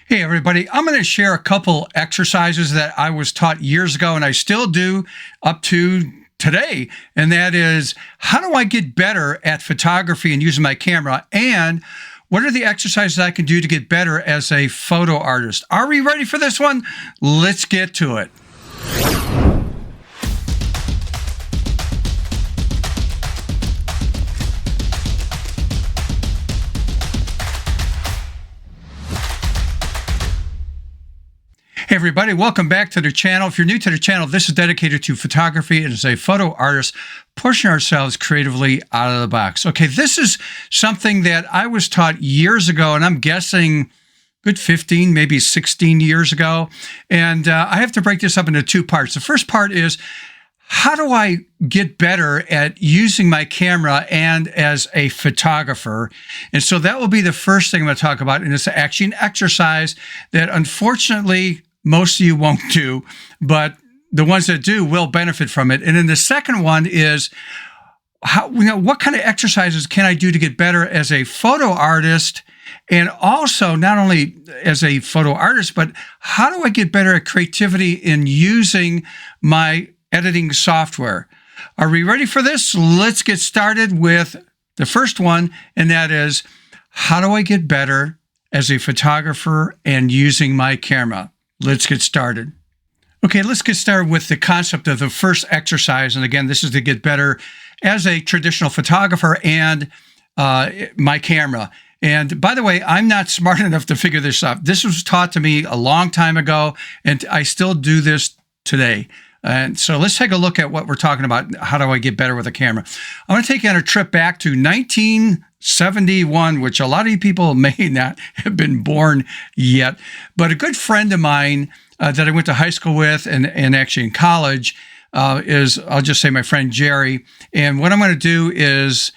Hey, everybody. I'm going to share a couple exercises that I was taught years ago and I still do up to today. And that is, how do I get better at photography and using my camera? And what are the exercises I can do to get better as a photo artist? Are we ready for this one? Let's get to it. Hey everybody, welcome back to the channel. If you're new to the channel, this is dedicated to photography and as a photo artist, pushing ourselves creatively out of the box. Okay, this is something that I was taught years ago, and I'm guessing good 15, maybe 16 years ago. And I have to break this up into two parts. The first part is, how do I get better at using my camera and as a photographer? And so that will be the first thing I'm going to talk about. And it's actually an exercise that unfortunately most of you won't do, but the ones that do will benefit from it. And then the second one is, what kind of exercises can I do to get better as a photo artist? And also, not only as a photo artist, but how do I get better at creativity in using my editing software? Are we ready for this? Let's get started with the first one, and that is, how do I get better as a photographer and using my camera? Let's get started. Okay, let's get started with the concept of the first exercise. And again, this is to get better as a traditional photographer and my camera. And by the way, I'm not smart enough to figure this out. This was taught to me a long time ago, and I still do this today. And so let's take a look at what we're talking about. How do I get better with a camera? I'm going to take you on a trip back to 1971, which a lot of you people may not have been born yet. But a good friend of mine that I went to high school with and actually in college is, I'll just say my friend Jerry. And what I'm going to do is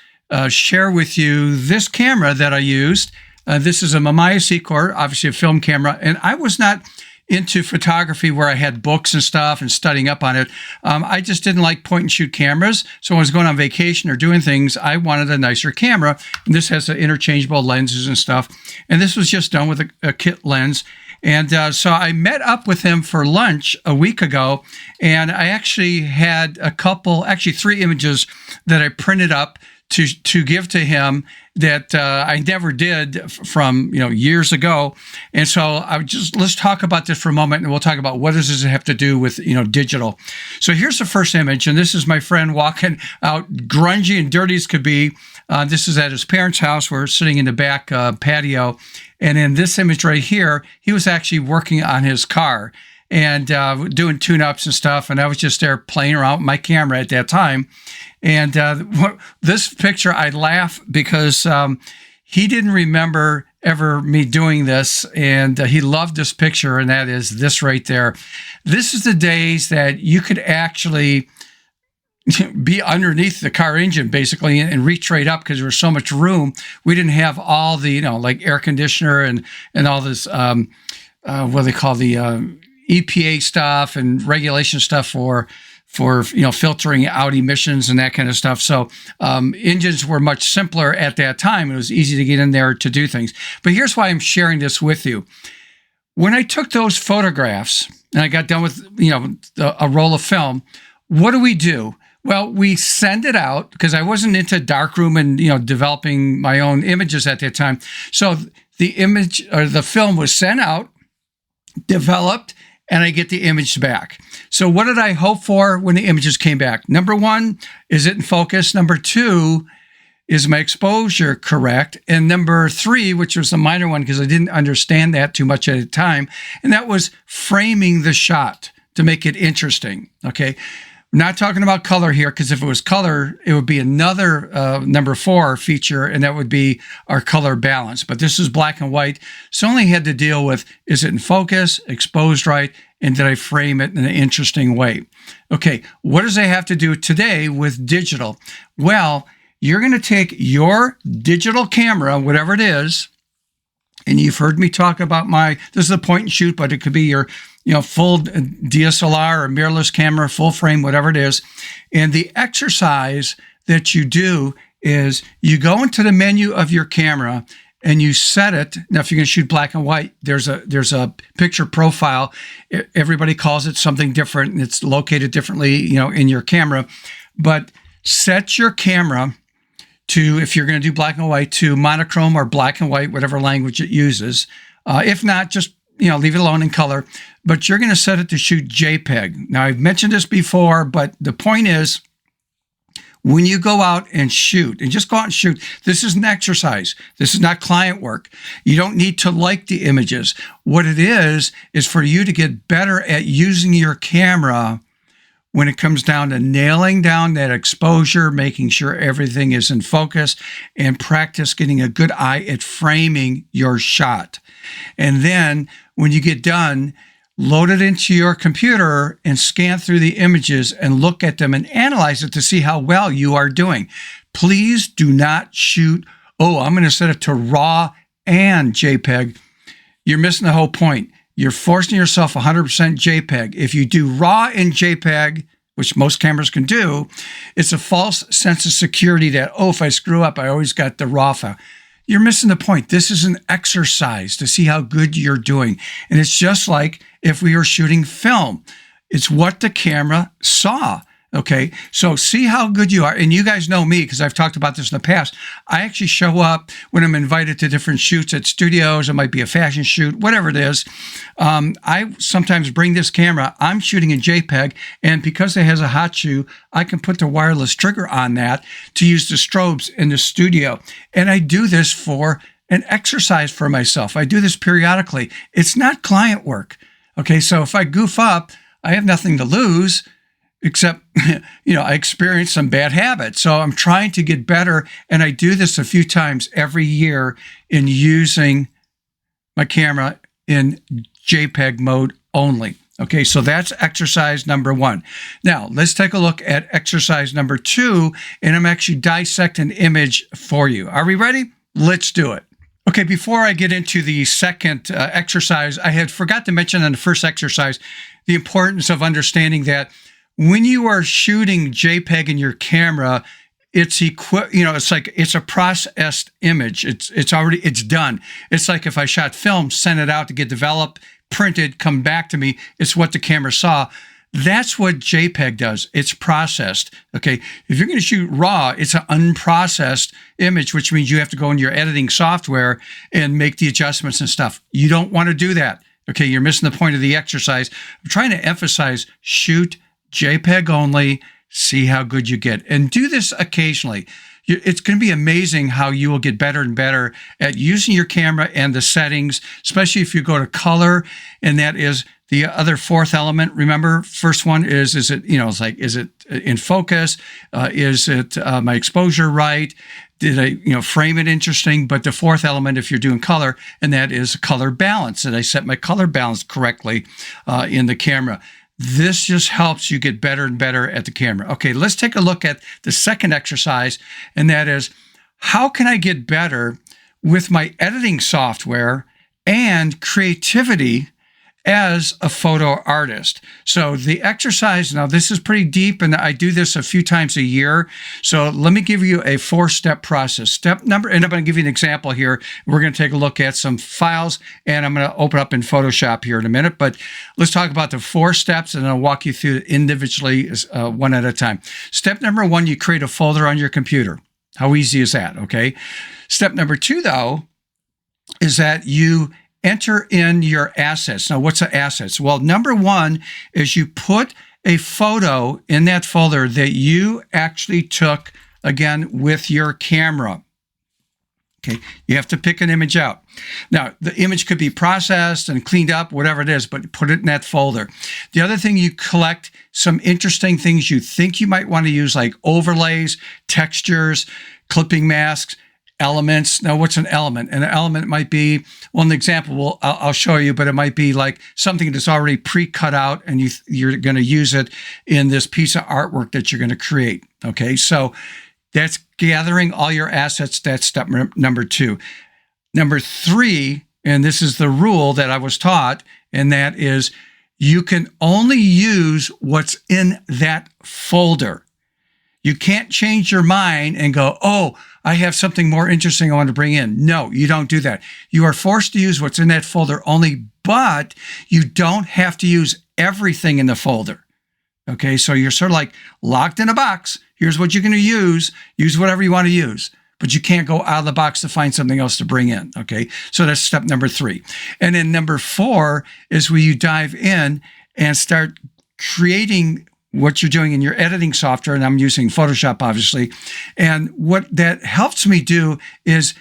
share with you this camera that I used. This is a Mamiya Secor, obviously a film camera. And I was not into photography where I had books and stuff and studying up on it. I just didn't like point and shoot cameras. So when I was going on vacation or doing things, I wanted a nicer camera. And this has interchangeable lenses and stuff. And this was just done with a kit lens. And so I met up with him for lunch a week ago. And I actually had actually three images that I printed up to give to him that I never did from years ago. And so let's talk about this for a moment, and we'll talk about what does this have to do with digital. So here's the first image, and this is my friend walking out, grungy and dirty as could be. This is at his parents' house. We're sitting in the back patio, and in this image right here, he was actually working on his car and doing tune-ups and stuff, and I was just there playing around with my camera at that time. And this picture, I laugh because he didn't remember ever me doing this, and he loved this picture, and that is this right there. This is the days that you could actually be underneath the car engine, basically, and reach right up because there was so much room. We didn't have all the, like air conditioner and all this, what they call the EPA stuff and regulation stuff for filtering out emissions and that kind of stuff. So engines were much simpler at that time. It was easy to get in there to do things. But here's why I'm sharing this with you. When I took those photographs and I got done with a roll of film, what do? Well, we send it out because I wasn't into darkroom and developing my own images at that time. So the image or the film was sent out, developed, and I get the image back. So what did I hope for when the images came back? Number one, is it in focus? Number two, is my exposure correct? And number three, which was the minor one because I didn't understand that too much at the time, and that was framing the shot to make it interesting, okay? We're not talking about color here because if it was color, it would be another number 4 feature, and that would be our color balance. But this is black and white, so I only had to deal with, is it in focus, exposed right, and did I frame it in an interesting way? Okay, what does that have to do today with digital? Well, you're going to take your digital camera, whatever it is, and you've heard me talk about this is a point and shoot, but it could be your full DSLR or mirrorless camera, full frame, whatever it is. And the exercise that you do is you go into the menu of your camera and you set it. Now, if you're going to shoot black and white, there's a picture profile. Everybody calls it something different, and it's located differently, in your camera. But set your camera to, if you're going to do black and white, to monochrome or black and white, whatever language it uses. If not, just leave it alone in color. But you're going to set it to shoot JPEG. Now, I've mentioned this before, but the point is, when you go out and shoot, and just go out and shoot, this is an exercise. This is not client work. You don't need to like the images. What it is for you to get better at using your camera when it comes down to nailing down that exposure, making sure everything is in focus, and practice getting a good eye at framing your shot. And then when you get done, load it into your computer and scan through the images and look at them and analyze it to see how well you are doing. Please do not shoot, I'm going to set it to RAW and JPEG. You're missing the whole point. You're forcing yourself 100% JPEG. If you do RAW and JPEG, which most cameras can do, it's a false sense of security that, if I screw up, I always got the RAW file. You're missing the point. This is an exercise to see how good you're doing. And it's just like if we were shooting film. It's what the camera saw. Okay, so see how good you are. And you guys know me because I've talked about this in the past. I actually show up when I'm invited to different shoots at studios. It might be a fashion shoot, whatever it is. I sometimes bring this camera. I'm shooting in JPEG, and because it has a hot shoe, I can put the wireless trigger on that to use the strobes in the studio. And I do this for an exercise for myself. I do this periodically. It's not client work. Okay, so if I goof up, I have nothing to lose. Except, I experienced some bad habits. So I'm trying to get better. And I do this a few times every year in using my camera in JPEG mode only. Okay, so that's exercise number 1. Now, let's take a look at exercise number 2, and I'm actually dissecting an image for you. Are we ready? Let's do it. Okay, before I get into the second exercise, I had forgot to mention in the first exercise the importance of understanding that when you are shooting JPEG in your camera, it's it's a processed image. It's done. It's like if I shot film, sent it out to get developed, printed, come back to me. It's what the camera saw. That's what JPEG does. It's processed. Okay. If you're going to shoot RAW, it's an unprocessed image, which means you have to go into your editing software and make the adjustments and stuff. You don't want to do that. Okay. You're missing the point of the exercise. I'm trying to emphasize shoot JPEG only, see how good you get. And do this occasionally. It's going to be amazing how you will get better and better at using your camera and the settings, especially if you go to color. And that is the other fourth element. Remember, first one is it in focus? Is it my exposure right? Did I, frame it interesting? But the fourth element, if you're doing color, and that is color balance. Did I set my color balance correctly in the camera? This just helps you get better and better at the camera. Okay, let's take a look at the second exercise, and that is, how can I get better with my editing software and creativity as a photo artist? So the exercise, now this is pretty deep, and I do this a few times a year. So let me give you a 4-step process. And I'm going to give you an example here. We're going to take a look at some files, and I'm going to open up in Photoshop here in a minute. But let's talk about the 4 steps, and I'll walk you through it individually, one at a time. Step number 1, you create a folder on your computer. How easy is that? Okay. Step number 2, though, is that you enter in your assets. Now, what's the assets? Well, number 1 is you put a photo in that folder that you actually took, again, with your camera. Okay, you have to pick an image out. Now, the image could be processed and cleaned up, whatever it is, but put it in that folder. The other thing, you collect some interesting things you think you might want to use, like overlays, textures, clipping masks, elements. Now, what's an element? An element might be, well, an example, I'll show you, but it might be like something that's already pre-cut out, and you're going to use it in this piece of artwork that you're going to create. Okay, so that's gathering all your assets. That's step number 2. Number 3, and this is the rule that I was taught, and that is you can only use what's in that folder. You can't change your mind and go, I have something more interesting I want to bring in. No, you don't do that. You are forced to use what's in that folder only, but you don't have to use everything in the folder. Okay, so you're sort of like locked in a box. Here's what you're going to use whatever you want to use, but you can't go out of the box to find something else to bring in. Okay, so that's step number 3. And then number 4 is where you dive in and start creating what you're doing in your editing software. And I'm using Photoshop, obviously. And what that helps me do is,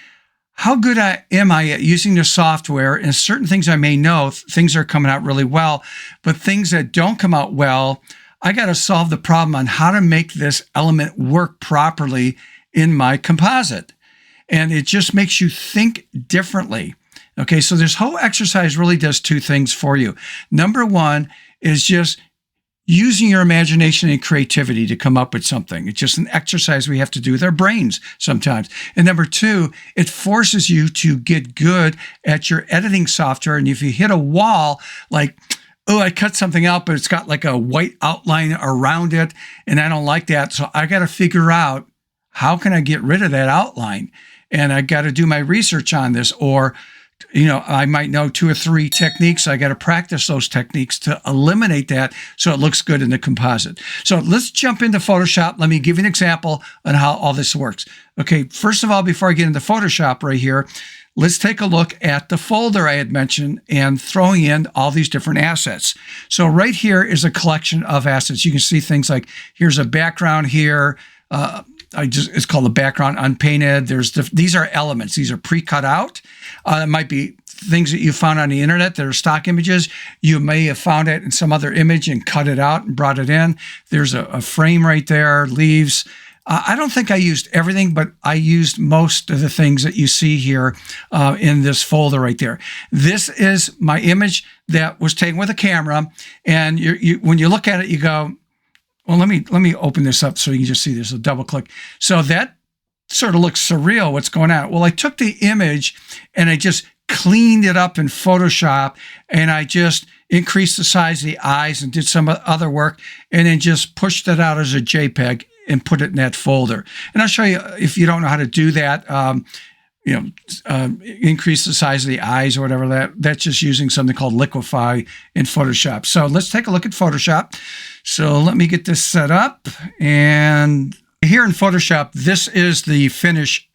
how good am I at using the software? And certain things I may know, things are coming out really well, but things that don't come out well, I got to solve the problem on how to make this element work properly in my composite. And it just makes you think differently. Okay, so this whole exercise really does 2 things for you. Number 1 is just using your imagination and creativity to come up with something. It's just an exercise we have to do with our brains sometimes. And number 2, it forces you to get good at your editing software. And if you hit a wall, like, oh, I cut something out, but it's got like a white outline around it, and I don't like that. So I got to figure out, how can I get rid of that outline? And I got to do my research on this, or, I might know 2 or 3 techniques. I got to practice those techniques to eliminate that so it looks good in the composite. So let's jump into Photoshop. Let me give you an example on how all this works. Okay, first of all, before I get into Photoshop right here, let's take a look at the folder I had mentioned and throwing in all these different assets. So right here is a collection of assets. You can see things like, here's a background here. It's called the background unpainted. These are elements. These are pre-cut out. It might be things that you found on the internet that are stock images. You may have found it in some other image and cut it out and brought it in. There's a frame right there, leaves. I don't think I used everything, but I used most of the things that you see here in this folder right there. This is my image that was taken with a camera. And when you look at it, you go, well, let me open this up so you can just see this. A double click. So that sort of looks surreal, what's going on. Well, I took the image and I just cleaned it up in Photoshop, and I just increased the size of the eyes and did some other work, and then just pushed it out as a JPEG and put it in that folder. And I'll show you, if you don't know how to do that, increase the size of the eyes or whatever, that's just using something called Liquify in Photoshop. So let's take a look at Photoshop. So let me get this set up. And here in Photoshop, this is the finished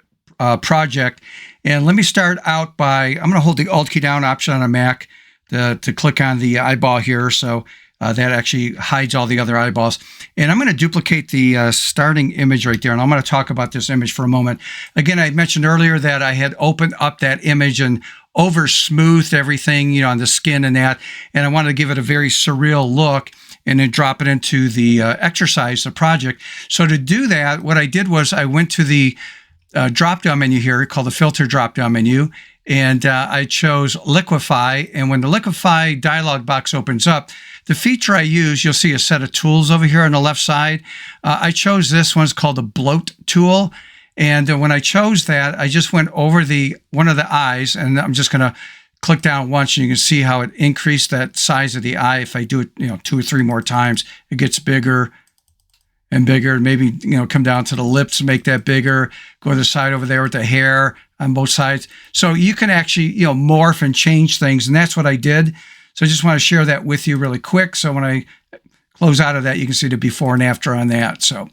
project. And let me start out by, I'm going to hold the Alt key down option on a Mac to click on the eyeball here. So that actually hides all the other eyeballs. And I'm going to duplicate the starting image right there. And I'm going to talk about this image for a moment. Again, I mentioned earlier that I had opened up that image and over smoothed everything, on the skin and that. And I wanted to give it a very surreal look and then drop it into the exercise, the project. So to do that, what I did was I went to the drop-down menu here called the filter drop-down menu. And I chose Liquify. And when the Liquify dialog box opens up, the feature I use, you'll see a set of tools over here on the left side. I chose this one. It's called the Bloat tool. And when I chose that, I just went over one of the eyes, and I'm just going to click down once, and you can see how it increased that size of the eye. If I do it, 2 or 3 more times, it gets bigger and bigger. Maybe, come down to the lips and make that bigger. Go to the side over there with the hair on both sides. So you can actually, morph and change things. And that's what I did. So I just want to share that with you really quick. So when I close out of that, you can see the before and after on that. So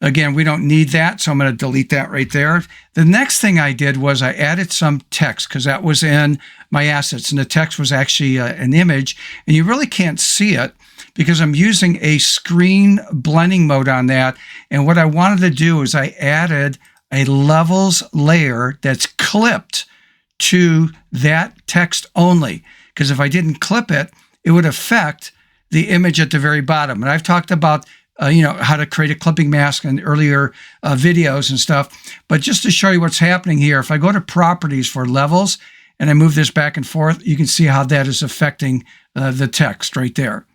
again, we don't need that. So I'm going to delete that right there. The next thing I did was I added some text, because that was in my assets. And the text was actually an image. And you really can't see it because I'm using a screen blending mode on that. And what I wanted to do is I added a levels layer that's clipped to that text only. Because if I didn't clip it, it would affect the image at the very bottom. And I've talked about, how to create a clipping mask in earlier videos and stuff. But just to show you what's happening here, if I go to properties for levels and I move this back and forth, you can see how that is affecting the text right there.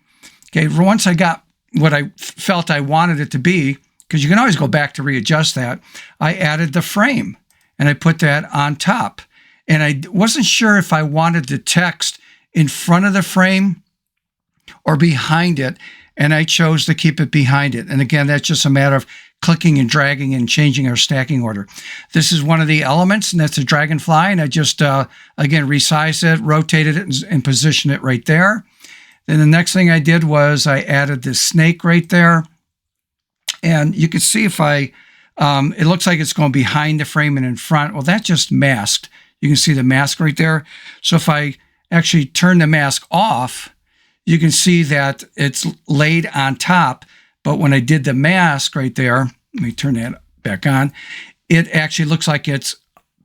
Okay, once I got what I felt I wanted it to be, because you can always go back to readjust that, I added the frame and I put that on top. And I wasn't sure if I wanted the text in front of the frame or behind it, and I chose to keep it behind it. And again, that's just a matter of clicking and dragging and changing our stacking order. This is one of the elements, and that's a dragonfly. And I just, again, resized it, rotated it, and positioned it right there. Then the next thing I did was I added this snake right there. And you can see if I, it looks like it's going behind the frame and in front. Well, that just masked. You can see the mask right there. So if I actually turn the mask off, you can see that it's laid on top. But when I did the mask right there, let me turn that back on, it actually looks like it's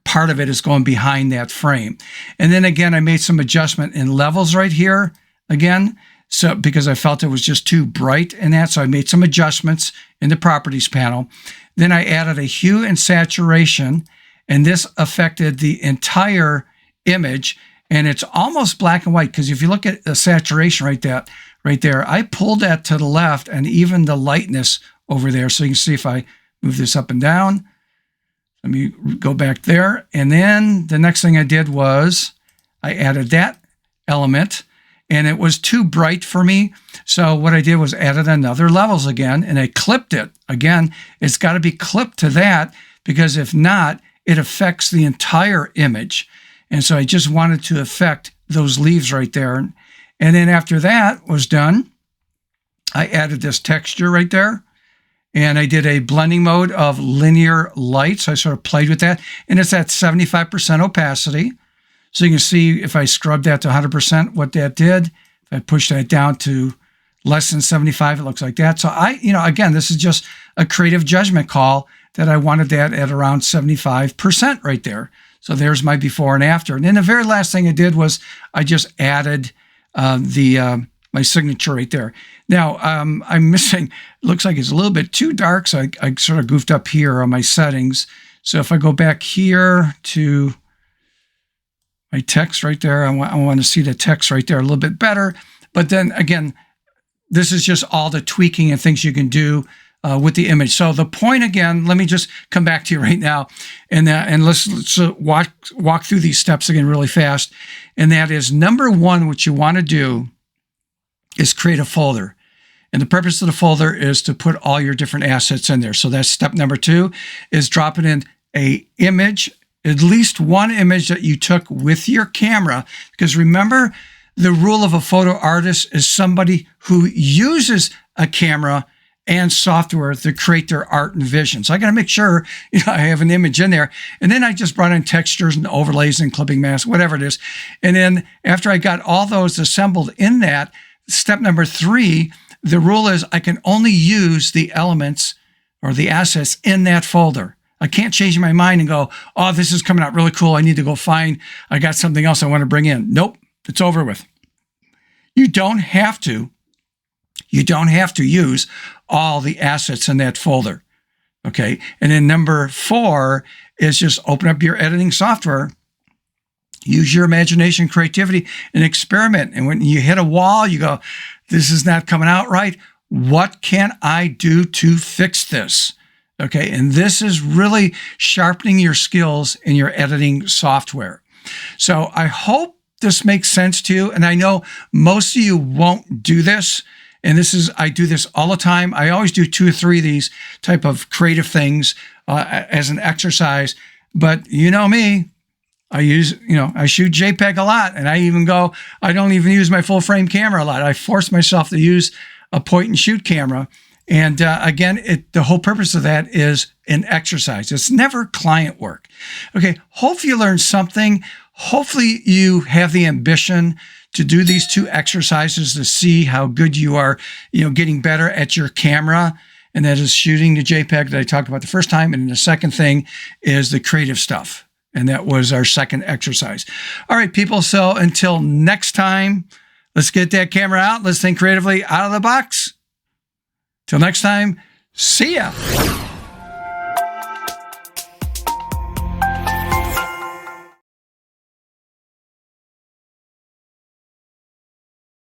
part of it is going behind that frame. And then again, I made some adjustment in levels right here again. So because I felt it was just too bright in that. So I made some adjustments in the properties panel. Then I added a hue and saturation, and this affected the entire image. And it's almost black and white, because if you look at the saturation right there, I pulled that to the left, and even the lightness over there. So you can see if I move this up and down. Let me go back there. And then the next thing I did was I added that element, and it was too bright for me. So what I did was added another levels again, and I clipped it. Again, it's got to be clipped to that, because if not, it affects the entire image. And so I just wanted to affect those leaves right there. And then after that was done, I added this texture right there. And I did a blending mode of linear light. So I sort of played with that. And it's at 75% opacity. So you can see if I scrub that to 100%, what that did. If I push that down to less than 75, it looks like that. So again, this is just a creative judgment call that I wanted that at around 75% right there. So there's my before and after. And then the very last thing I did was I just added my signature right there. Now, I'm missing, looks like it's a little bit too dark, so I sort of goofed up here on my settings. So if I go back here to my text right there, I want to see the text right there a little bit better. But then again, this is just all the tweaking and things you can do with the image. So the point again, let me just come back to you right now, and let's walk through these steps again really fast. And that is, number one, what you want to do is create a folder. And the purpose of the folder is to put all your different assets in there. So that's step number two, is dropping in a image, at least one image that you took with your camera. Because remember, the rule of a photo artist is somebody who uses a camera and software to create their art and vision. So I got to make sure I have an image in there. And then I just brought in textures and overlays and clipping masks, whatever it is. And then after I got all those assembled in that, step number three, the rule is I can only use the elements or the assets in that folder. I can't change my mind and go, oh, this is coming out really cool. I need to go find, I got something else I want to bring in. Nope, it's over with. You don't have to use all the assets in that folder. Okay. And then number four is just open up your editing software, use your imagination, creativity, and experiment. And when you hit a wall, you go, this is not coming out right. What can I do to fix this? Okay. And this is really sharpening your skills in your editing software. So I hope this makes sense to you. And I know most of you won't do this. And I do this all the time. I always do 2 or 3 of these type of creative things as an exercise. But you know me, I shoot JPEG a lot. And I don't even use my full frame camera a lot. I force myself to use a point and shoot camera. And again, the whole purpose of that is an exercise. It's never client work. Okay, hopefully you learned something. Hopefully you have the ambition to do these 2 exercises to see how good you are, getting better at your camera. And that is shooting the JPEG that I talked about the first time. And the second thing is the creative stuff. And that was our second exercise. All right, people. So until next time, let's get that camera out. Let's think creatively out of the box. Till next time, see ya.